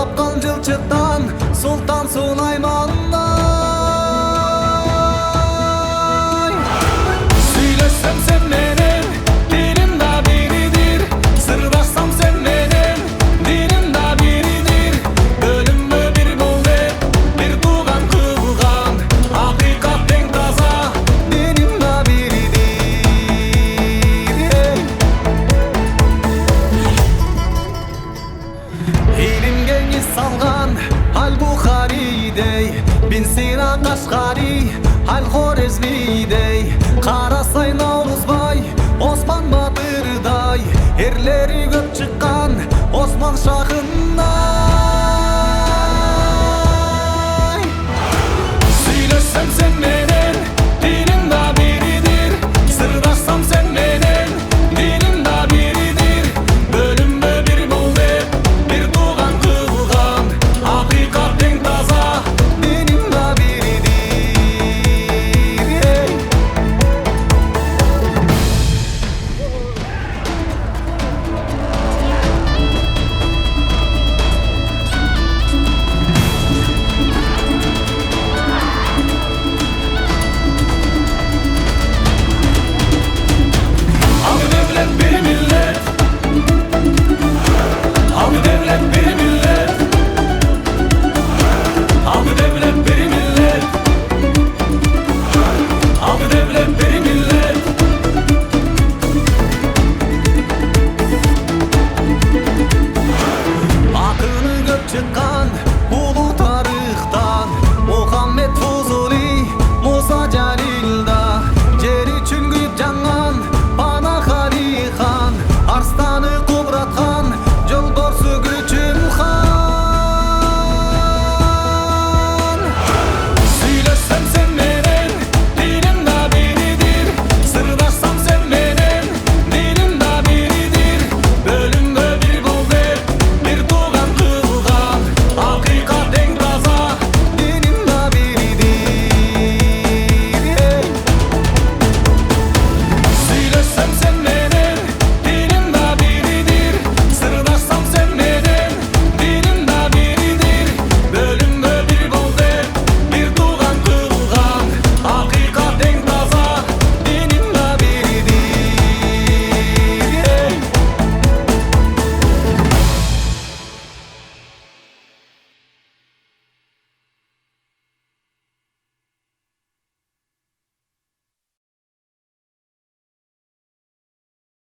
тапкан жылчыктан Султан Сулаймандай. Сүйлөшсөм сен менен дилим да бириdir, сырлашсам сен менен дилим да биридир. Бөлүнбө бир бул деп бир тууган кылган, акыйкат тең таза дилим да биридир. Илимге низ салган Аль-Бухаридей, Бин Сина Кашкари, Аль-Хорезмидей, Карасай Наурузбай, Осман Батырдай, эрлери көп чыккан Осман шахын